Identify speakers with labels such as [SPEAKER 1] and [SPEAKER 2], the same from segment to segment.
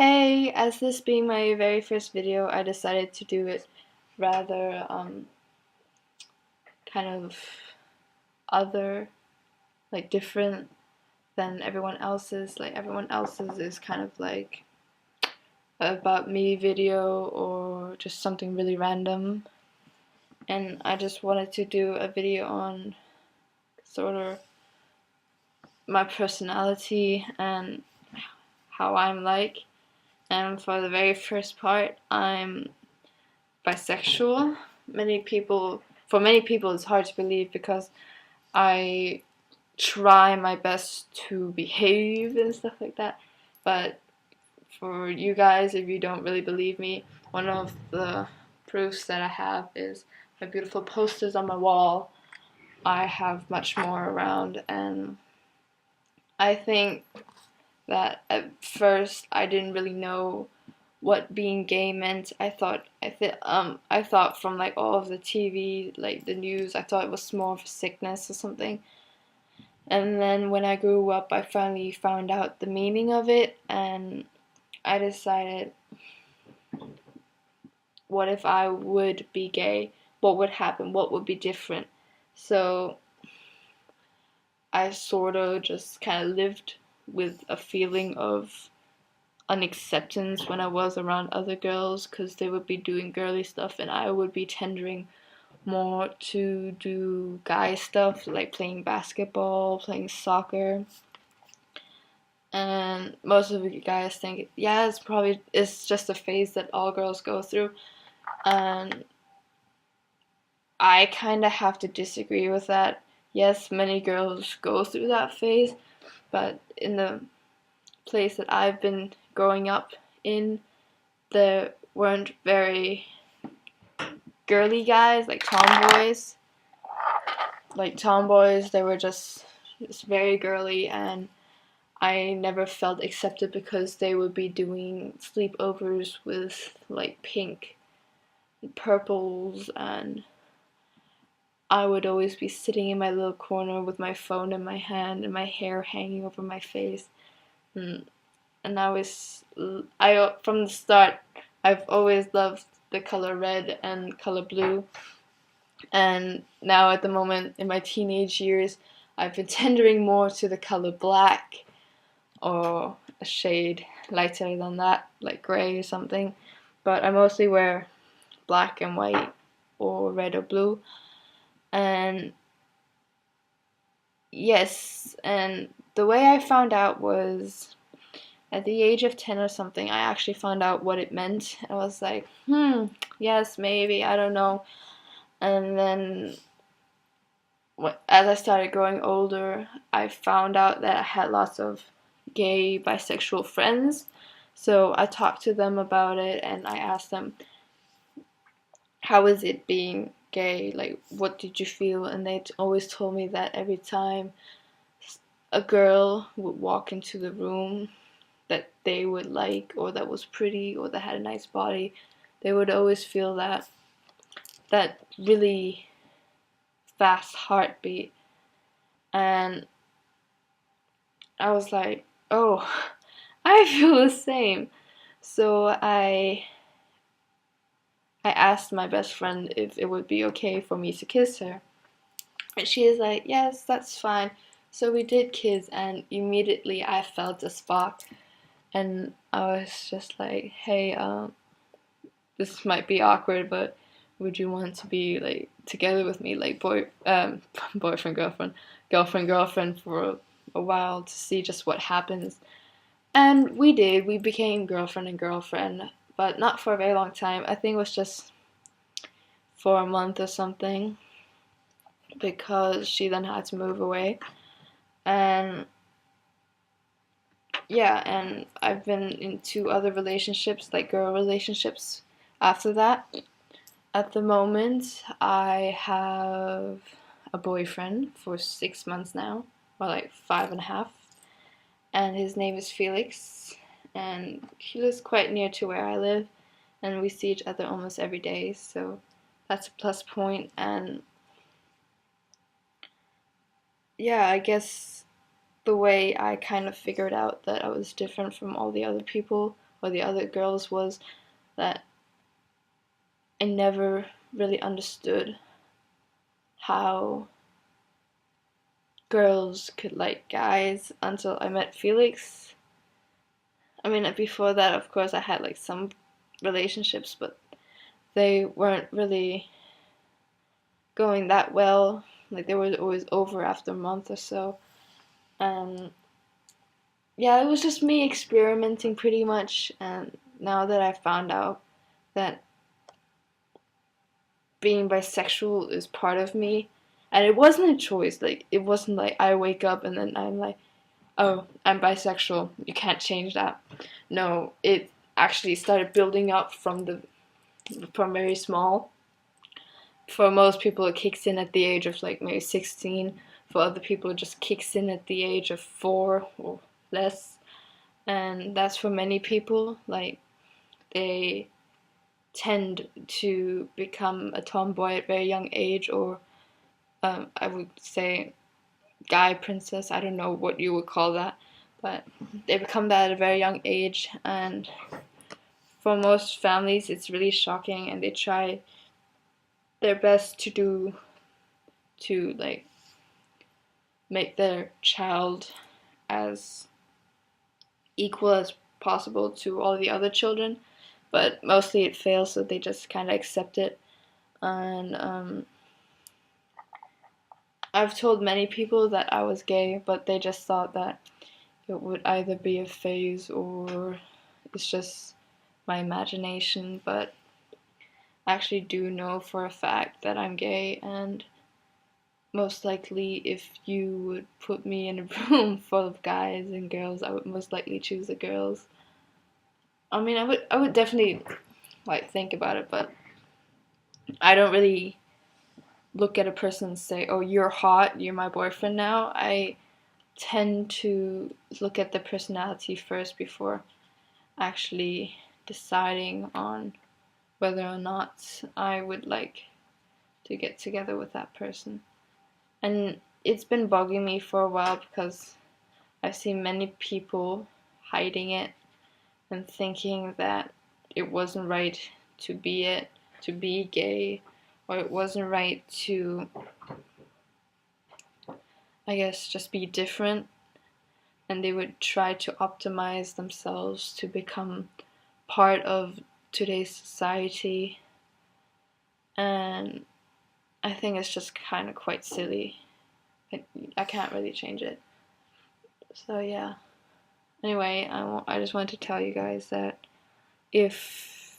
[SPEAKER 1] Hey, as this being my very first video, I decided to do it rather kind of other, like different than everyone else's. Like everyone else's is kind of like about me video or just something really random. And I just wanted to do a video on sort of my personality and how I'm like. And for the very first part, I'm bisexual. For many people, it's hard to believe because I try my best to behave and stuff like that. But for you guys, if you don't really believe me, one of the proofs that I have is my beautiful posters on my wall. I have much more around, and I think that at first I didn't really know what being gay meant. I thought from like all of the TV, like the news, I thought it was more of a sickness or something. And then when I grew up, I finally found out the meaning of it, and I decided, what if I would be gay? What would happen? What would be different? So I sort of just kind of lived with a feeling of unacceptance when I was around other girls because they would be doing girly stuff and I would be tendering more to do guy stuff like playing basketball, playing soccer. And most of you guys think, yeah, it's just a phase that all girls go through. And I kind of have to disagree with that. Yes, many girls go through that phase, but in the place that I've been growing up in, there weren't very girly guys, like tomboys. Like tomboys, they were just very girly, and I never felt accepted because they would be doing sleepovers with like pink and purples, and I would always be sitting in my little corner with my phone in my hand and my hair hanging over my face. And, I from the start, I've always loved the color red and color blue. And now at the moment in my teenage years, I've been tendering more to the color black or a shade lighter than that, like gray or something. But I mostly wear black and white or red or blue. And yes, and the way I found out was at the age of 10 or something, I actually found out what it meant. I was like, yes, maybe, I don't know. And then as I started growing older, I found out that I had lots of gay, bisexual friends. So I talked to them about it and I asked them, how is it being gay? Like, what did you feel? And they always told me that every time a girl would walk into the room that they would like, or that was pretty, or that had a nice body, they would always feel that really fast heartbeat. And I was like, oh, I feel the same. So I asked my best friend if it would be okay for me to kiss her. And she is like, yes, that's fine. So we did kiss, and immediately I felt a spark. And I was just like, hey, this might be awkward, but would you want to be like together with me, like boyfriend, girlfriend for a while to see just what happens? And we did. We became girlfriend and girlfriend, but not for a very long time. I think it was just for a month or something because she then had to move away. And yeah, and I've been in two other relationships, like girl relationships, after that. At the moment, I have a boyfriend for 6 months now, or like 5.5, and his name is Felix, and he lives quite near to where I live, and we see each other almost every day, so that's a plus point. And yeah, I guess the way I kind of figured out that I was different from all the other people or the other girls was that I never really understood how girls could like guys until I met Felix. I mean, before that, of course, I had like some relationships, but they weren't really going that well. Like, they were always over after a month or so. And yeah, it was just me experimenting pretty much. And now that I found out that being bisexual is part of me, and it wasn't a choice. Like, it wasn't like I wake up and then I'm like, oh, I'm bisexual, you can't change that. No, it actually started building up from very small. For most people, it kicks in at the age of like maybe 16. For other people, it just kicks in at the age of 4 or less. And that's for many people. Like, they tend to become a tomboy at a very young age, or I would say guy princess. I don't know what you would call that, but they become that at a very young age. And for most families, it's really shocking, and they try their best to like make their child as equal as possible to all the other children, but mostly it fails, so they just kind of accept it. And I've told many people that I was gay, but they just thought that it would either be a phase or it's just my imagination. But I actually do know for a fact that I'm gay, and most likely if you would put me in a room full of guys and girls, I would most likely choose the girls. I mean, I would definitely like think about it, but I don't really look at a person and say, "Oh, you're hot, you're my boyfriend now." I tend to look at the personality first before actually deciding on whether or not I would like to get together with that person. And it's been bugging me for a while because I've seen many people hiding it and thinking that it wasn't right to be gay, or it wasn't right to, I guess, just be different. And they would try to optimize themselves to become part of today's society. And I think it's just kind of quite silly. I can't really change it. So yeah. Anyway, I just wanted to tell you guys that if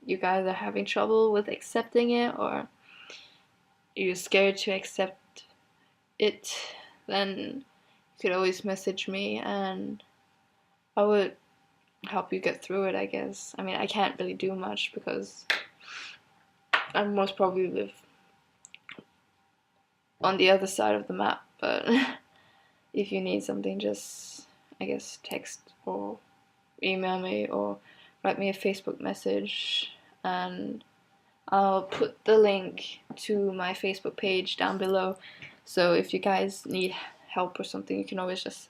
[SPEAKER 1] you guys are having trouble with accepting it, or you're scared to accept it, then you could always message me and I would help you get through it, I guess. I mean, I can't really do much because I most probably live on the other side of the map, but if you need something, just, I guess, text or email me or write me a Facebook message, and I'll put the link to my Facebook page down below. So if you guys need help or something, you can always just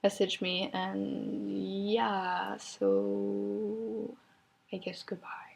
[SPEAKER 1] message me. And yeah, so I guess goodbye.